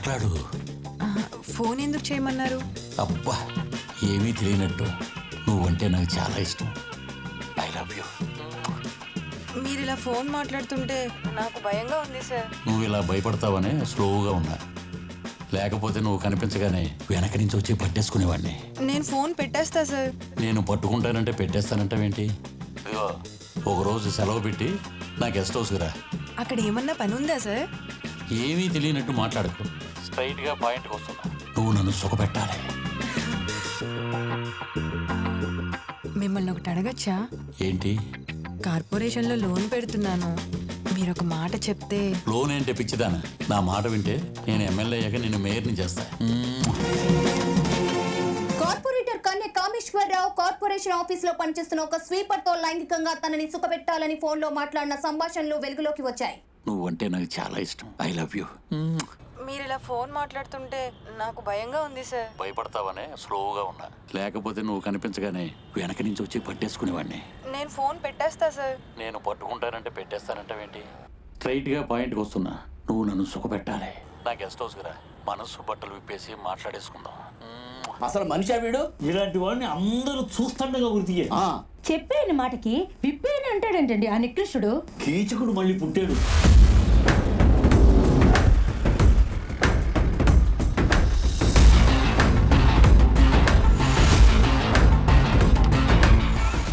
మాట్లాడు. ఫోన్ ఎందుకు చేయమన్నారు? అబ్బా, ఏమీ తెలియనట్టు నువ్వంటే నాకు చాలా ఇష్టం. I love you. మీరు ఇలా ఫోన్ మాట్లాడుతుంటే నాకు భయంగా ఉంది సార్. నువ్వు ఇలా భయపడతావనే స్లోగా ఉన్నా, లేకపోతే నువ్వు కనిపించగానే వెనక నుంచి వచ్చి పట్టేసుకునేవాడిని. నేను ఫోన్ పెట్టేస్తా సార్. నేను పట్టుకుంటానంటే పెట్టేస్తానంటావేంటి? ఇదిగో, ఒకరోజు సెలవు పెట్టి నా గెస్ట్ హౌస్కి రా. అక్కడ ఏమన్నా పని ఉందా సార్? ఏమీ తెలియనట్టు మాట్లాడకు. స్ట్రైట్గా పాయింట్కి వస్తున్నా. నువ్వు నన్ను సుఖపెట్టాలి. మిమ్మల్ని ఒకటి అడగచ్చా? ఏంటి? కార్పొరేషన్లో లోన్ పెడుతున్నాను, మీరు ఒక మాట చెప్తే. లోన్ ఏంటి పిచ్చిదానా? నా మాట వింటే నేను ఎమ్మెల్యే అయ్యాక నేను మేయర్ని చేస్తా. కార్పొరేటర్ కన్య కామేశ్వరరావు కార్పొరేషన్ ఆఫీస్ లో పనిచేస్తున్న ఒక స్వీపర్ తో లైంగికంగా తనని సుఖపెట్టాలని ఫోన్ లో మాట్లాడిన సంభాషణలు వెలుగులోకి వచ్చాయి. నువ్వంటే నాకు చాలా ఇష్టం. I love you. మీరు ఇలా ఫోన్ మాట్లాడుతుంటే నాకు భయంగా ఉంది సార్. భయపడతావనే స్లోగా ఉన్నా, లేకపోతే నువ్వు కనిపించగానే వెనక నుంచి వచ్చి పట్టేసుకునేవాడిని. నేను ఫోన్ పెట్టేస్తా సార్. నేను పట్టుకుంటానంటే పెట్టేస్తానంటావేంటి? స్ట్రైట్గా పాయింట్కి వస్తున్నా. నువ్వు నన్ను సుఖపెట్టాలి. నా గెస్ట్ హౌస్కి రా. మనసు బట్టలు విప్పేసి మాట్లాడేసుకుందాం. అసలు మనిషి వీడు? ఇలాంటి వాడిని అందరూ చూస్తుండగా గుర్తు చెప్పేన మాటకి విప్పేని అంటాడంటండి ఆ నికృష్టుడు. కీచకుడు మళ్ళీ పుట్టాడు.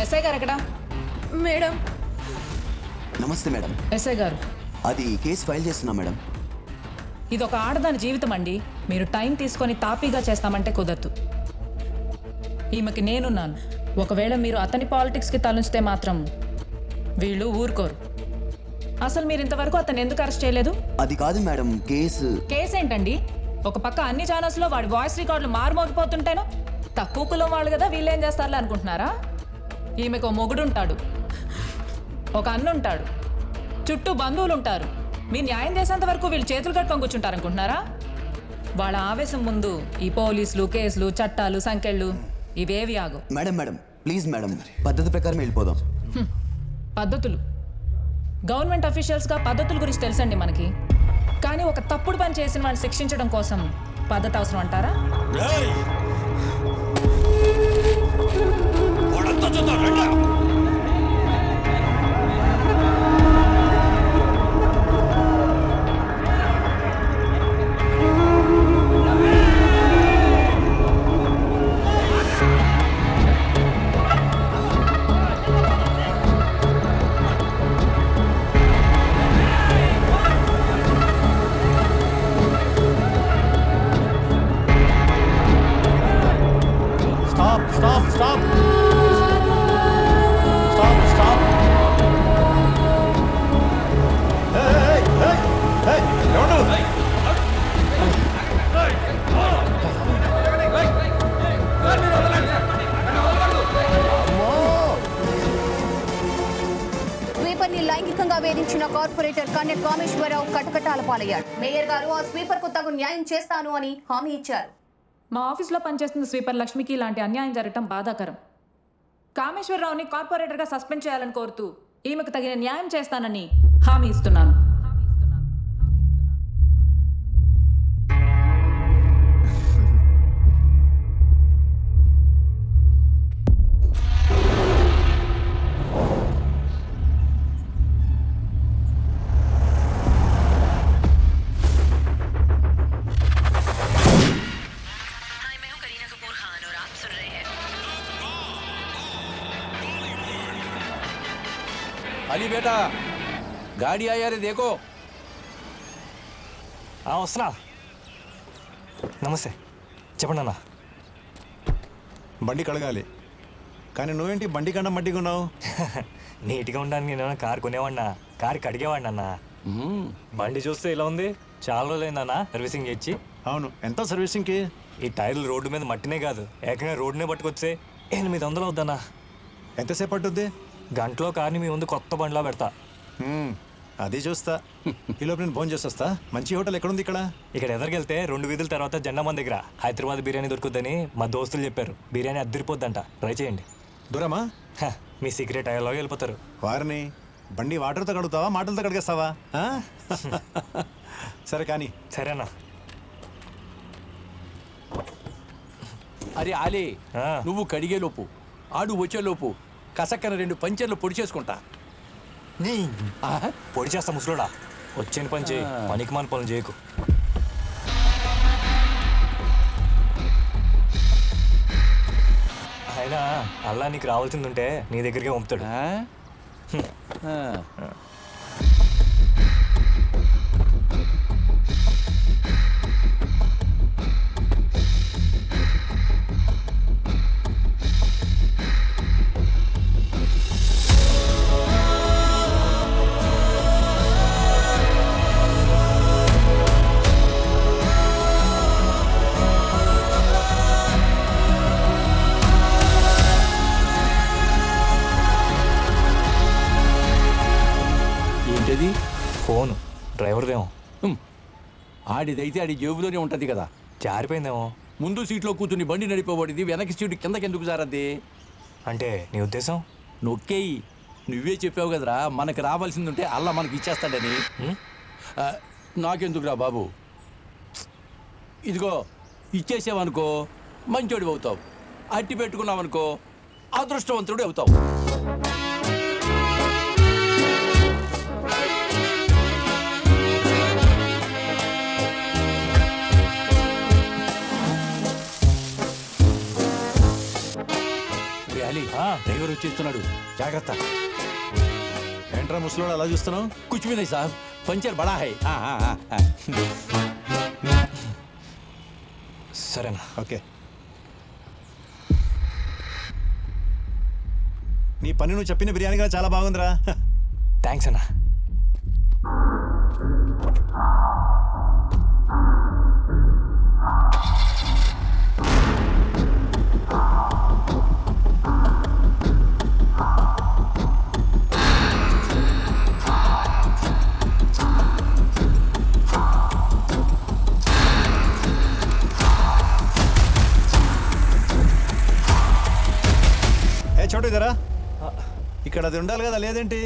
ఎస్ఐ గారు ఎక్కడ? మేడం. నమస్తే మేడం. ఎస్ఐ గారు, అది కేసు ఫైల్ చేస్తున్నా మేడం. ఇది ఒక ఆడదాని జీవితం అండి. మీరు టైం తీసుకొని తాపీగా చేస్తామంటే కుదరదు. ఈమెకి నేనున్నాను. ఒకవేళ మీరు అతని పాలిటిక్స్కి తలుస్తే మాత్రం వీళ్ళు ఊరుకోరు. అసలు మీరు ఇంతవరకు అతను ఎందుకు అరెస్ట్ చేయలేదు? అది కాదు మేడం, కేసు ఏంటండి? ఒక పక్క అన్ని ఛానల్స్లో వాడి వాయిస్ రికార్డులు మారుమోగిపోతుంటేను తక్కువ కులం వాళ్ళు కదా వీళ్ళేం చేస్తారులే అనుకుంటున్నారా? ఈమెకు ఓ మొగుడుంటాడు, ఒక అన్నుంటాడు, చుట్టూ బంధువులు ఉంటారు. మీరు న్యాయం చేసేంత వరకు వీళ్ళు చేతులు కట్టుకొని కూర్చుంటారు అనుకుంటున్నారా? వాళ్ళ ఆవేశం ముందు ఈ పోలీసులు, కేసులు, చట్టాలు, సంకెళ్ళు ఇవేవి ఆగు. మేడం మేడం ప్లీజ్ మేడం, పద్ధతి ప్రకారం వెళ్ళిపోదాం. పద్ధతులు, గవర్నమెంట్ అఫీషియల్స్గా పద్ధతుల గురించి తెలుసండి మనకి. కానీ ఒక తప్పుడు పని చేసిన వాడిని శిక్షించడం కోసం పద్ధతి అవసరం అంటారా? స్వీపర్ ని లైంగికంగా వేధించిన కార్పొరేటర్ కన్య కామేశ్వరరావు కటకటాల పాలయ్యాడు. మేయర్ గారు ఆ స్వీపర్ కు తగు న్యాయం చేస్తాను అని హామీ ఇచ్చారు. మా ఆఫీస్లో పనిచేస్తున్న స్వీపర్ లక్ష్మికి ఇలాంటి అన్యాయం జరగటం బాధాకరం. కామేశ్వరరావుని కార్పొరేటర్గా సస్పెండ్ చేయాలని కోరుతూ ఈమెకు తగిన న్యాయం చేస్తానని హామీ ఇస్తున్నాను. अली बेटा गाड़ी आया रे देखो. వస్తున్నా. నమస్తే, చెప్పండి అన్న. బండి కడగాలి, కానీ నువ్వేంటి బండి కన్నా మట్టిగా ఉన్నావు? నీట్గా ఉండడానికి నేను కారు కొనేవాడినా, కారు కడిగేవాడిని అన్న. బండి చూస్తే ఇలా ఉంది. చాలా రోజులైందన్న సర్వీసింగ్ ఇచ్చి. అవును, ఎంత సర్వీసింగ్కి? ఈ టైర్లు రోడ్డు మీద మట్టినే కాదు, ఏకంగా రోడ్డునే పట్టుకొచ్చే 800 అవుద్దన్నా. ఎంతసేపు పట్టుద్ది? గంటలో కార్ని మీ ముందు కొత్త బండిలో పెడతా. అది చూస్తా. ఈలోపు నేను ఫోన్ చేసేస్తా. మంచి హోటల్ ఎక్కడుంది ఇక్కడ? ఇక్కడ ఎదరికెళ్తే 2 వీధుల తర్వాత జెండా మన దగ్గర హైదరాబాద్ బిర్యానీ దొరుకుద్దని మా దోస్తులు చెప్పారు. బిర్యానీ అద్దరిపోద్దంట, ట్రై చేయండి. దూరమా? మీ సీక్రెట్ అయ్యేలాగా వెళ్ళిపోతారు. వారిని బండి వాటర్తో కడుగుతావా, మాటలతో కడిగేస్తావా? సరే కానీ. సరేనా? అరే ఆలే ఆ. నువ్వు కడిగేలోపు ఆడు వచ్చేలోపు కసక్కన 2 పంచర్లు పొడి చేసుకుంటా నీ ఆ? పొడి చేస్తా ముసలోడా. వచ్చిన పని చేయి, పనికి మన పనులు చేయకు. అయినా అల్లా నీకు రావాల్సింది ఉంటే నీ దగ్గరికి పంపుతాడు. ఆ? ఆ. ఏంటది? ఫోను డ్రైవర్దేమో. ఆడిదైతే ఆడి జేబులోనే ఉంటది కదా. జారిపోయిందేమో. ముందు సీట్లో కూర్చుని బండి నడిపేవాడిది వెనక సీటు కిందకెందుకు జారద్ది? అంటే నీ ఉద్దేశం? నొక్కేయి. నువ్వే చెప్పావు కదరా మనకు రావాల్సింది ఉంటే అల్లా మనకి ఇచ్చేస్తాడని. ఉం? నాకెందుకురా బాబు. ఇదిగో ఇచ్చేసావనుకో మంచోడివి అవుతావు, అట్టి పెట్టుకున్నావనుకో అదృష్టవంతుడు అవుతావు. అలీ డ్రైవర్ వచ్చేస్తున్నాడు, జాగ్రత్త. ఏంట్రా ముసలోడు అలా చూస్తున్నావు? కుచ్ భీ నహీ సాబ్, పంచర్ బడా హై. సరేనా? ఓకే. నీ పని నువ్వు చెప్పిన బిర్యానీ కూడా చాలా బాగుందిరా. థ్యాంక్స్ అన్నా. ఏ చోటు ఇదరా, ఇక్కడ అది ఉండాలి కదా, లేదేంటి?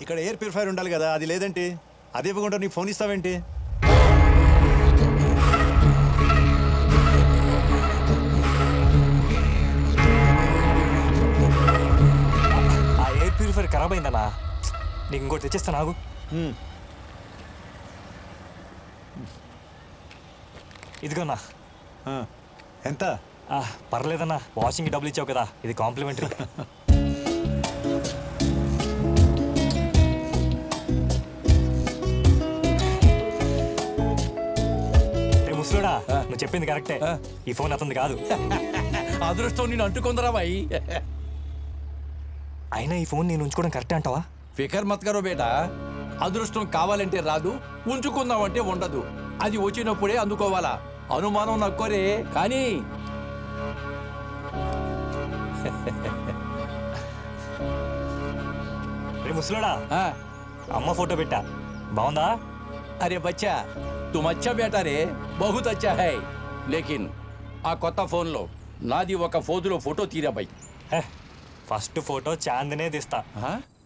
ఇక్కడ ఎయిర్ ప్యూరిఫైర్ ఉండాలి కదా, అది లేదేంటి? అది ఇవ్వకుండా నీకు ఫోన్ ఇస్తావేంటి? ఆ ఎయిర్ ప్యూరిఫైర్ ఖరాబ్ అయిందన్నా. నీకు ఇంకోటి తెచ్చేస్తా నాకు. ఇదిగోన్నా. ఆ, ఎంత? పర్లేదన్నా, వాషింగ్కి డబ్బులు ఇచ్చావు కదా, ఇది కాంప్లిమెంటరీ. ముసలోడా, నువ్వు చెప్పింది కరెక్టే. ఈ ఫోన్ అతనిది కాదు. అదృష్టం నేను అంటుకుందరా బాయ్. అయినా ఈ ఫోన్ నేను ఉంచుకోవడం కరెక్టే అంటావా? ఫికర్ మత్ కరో బేటా. అదృష్టం కావాలంటే రాదు, ఉంచుకుందామంటే ఉండదు. అది వచ్చినప్పుడే అందుకోవాలా. అనుమానం నక్కోరే కానీ. రే ముసలోడా, ఆ, అమ్మ ఫోటో పెట్టా, బాగుందా? అరే బచ్చా तुम अच्छा बेटा रे, बहुत अच्छा है. लेकिन ఆ కొత్త ఫోన్లో నాది ఒక ఫోటోలో ఫోటో తీరా బాయ్. ఫస్ట్ ఫోటో చాందినే తీస్తా.